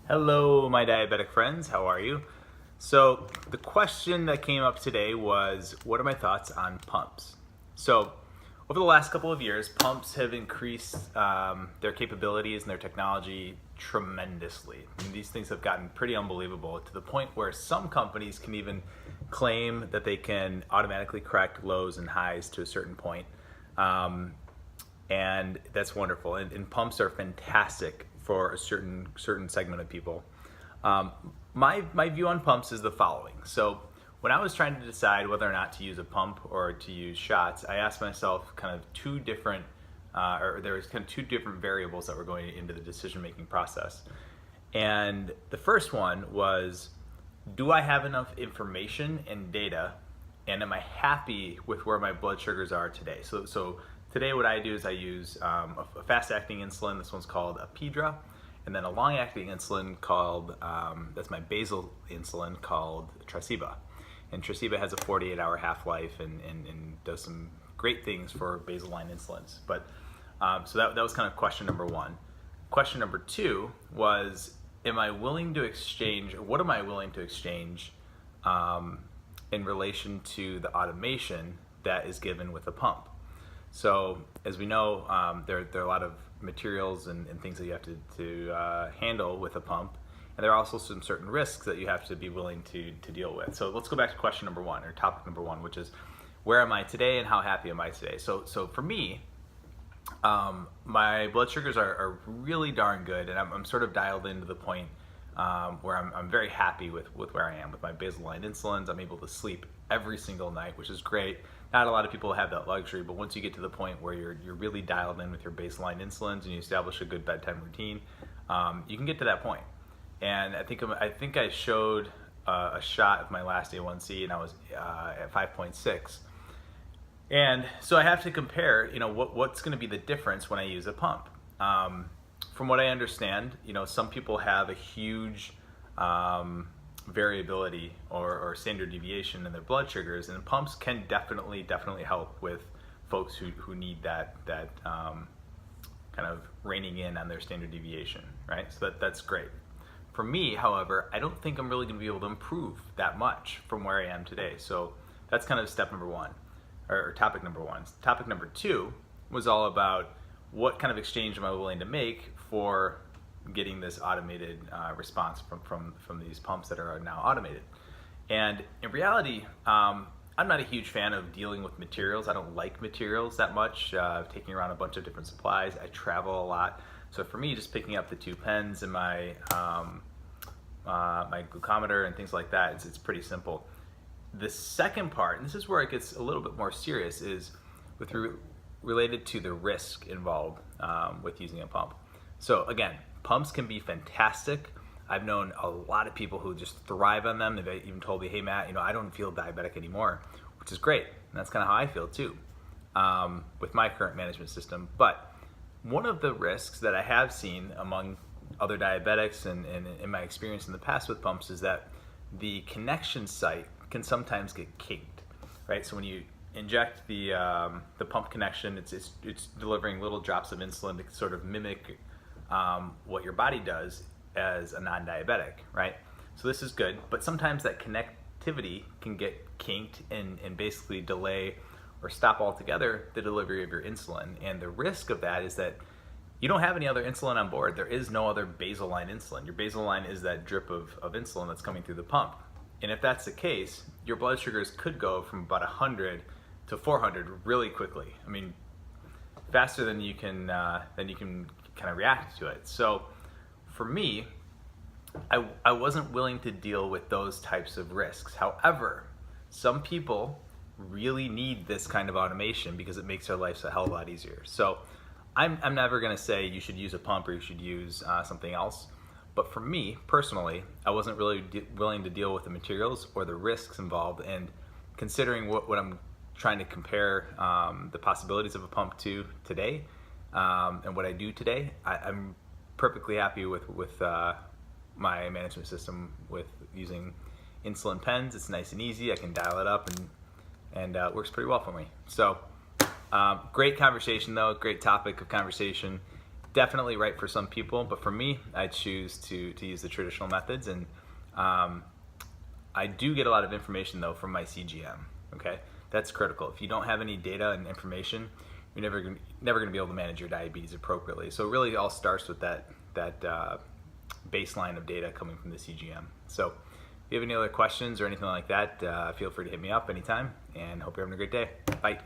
Hello, my diabetic friends. How are you? So the question that came up today was, what are my thoughts on pumps? So over the last couple of years, pumps have increased their capabilities and their technology tremendously. I mean, these things have gotten pretty unbelievable to the point where some companies can even claim that they can automatically correct lows and highs to a certain point. And that's wonderful. And pumps are fantastic for a certain segment of people. My view on pumps is the following. So when I was trying to decide whether or not to use a pump or to use shots, I asked myself kind of two different variables that were going into the decision-making process. And the first one was, do I have enough information and data, and am I happy with where my blood sugars are today? So today what I do is I use a fast-acting insulin. This one's called Apidra, and then a long-acting insulin called, that's my basal insulin, called Tresiba. And Tresiba has a 48-hour half-life and does some great things for basal line insulins. But so that was kind of question number one. Question number two was, what am I willing to exchange in relation to the automation that is given with a pump? So as we know, there are a lot of materials and things that you have to handle with a pump, and there are also some certain risks that you have to be willing to deal with. So let's go back to question number one, or topic number one, which is, where am I today and how happy am I today? So for me, my blood sugars are really darn good, and I'm sort of dialed into the point where I'm very happy with where I am with my basal line insulins. I'm able to sleep every single night, which is great. Not a lot of people have that luxury, but once you get to the point where you're really dialed in with your baseline insulins and you establish a good bedtime routine, you can get to that point. And I think I showed a shot of my last A1C, and I was at 5.6. And so I have to compare, what's going to be the difference when I use a pump. From what I understand, some people have a huge variability or standard deviation in their blood sugars, and pumps can definitely help with folks who need that kind of reining in on their standard deviation, right? So that's great. For me, however, I don't think I'm really going to be able to improve that much from where I am today. So that's kind of step number one, or topic number one. Topic number two was all about, what kind of exchange am I willing to make for getting this automated response from these pumps that are now automated. And in reality, I'm not a huge fan of dealing with materials. I don't like materials that much, taking around a bunch of different supplies. I travel a lot. So for me, just picking up the two pens and my my glucometer and things like that, it's pretty simple. The second part, and this is where it gets a little bit more serious, is related to the risk involved with using a pump. So again, pumps can be fantastic. I've known a lot of people who just thrive on them. They've even told me, hey Matt, I don't feel diabetic anymore, which is great. And that's kind of how I feel too, with my current management system. But one of the risks that I have seen among other diabetics and in my experience in the past with pumps is that the connection site can sometimes get kinked, right? So when you inject the pump connection, it's delivering little drops of insulin to sort of mimic what your body does as a non-diabetic, right? So this is good, but sometimes that connectivity can get kinked and basically delay or stop altogether the delivery of your insulin. And the risk of that is that you don't have any other insulin on board. There is no other basal line insulin. Your basal line is that drip of insulin that's coming through the pump. And if that's the case, your blood sugars could go from about 100 to 400 really quickly. I mean, faster than you can kind of react to it. So for me, I wasn't willing to deal with those types of risks. However, some people really need this kind of automation because it makes their life a hell of a lot easier. So I'm never going to say you should use a pump or you should use something else. But for me personally, I wasn't really willing to deal with the materials or the risks involved. And considering what I'm trying to compare the possibilities of a pump to today, and what I do today, I'm perfectly happy with my management system with using insulin pens. It's nice and easy. I can dial it up and it works pretty well for me. So great conversation though, great topic of conversation. definitely right for some people, but for me, I choose to use the traditional methods, and I do get a lot of information though from my CGM. Okay, that's critical. If you don't have any data and information, you're never going to be able to manage your diabetes appropriately. So it really all starts with that baseline of data coming from the CGM. So if you have any other questions or anything like that, feel free to hit me up anytime, and hope you're having a great day. Bye.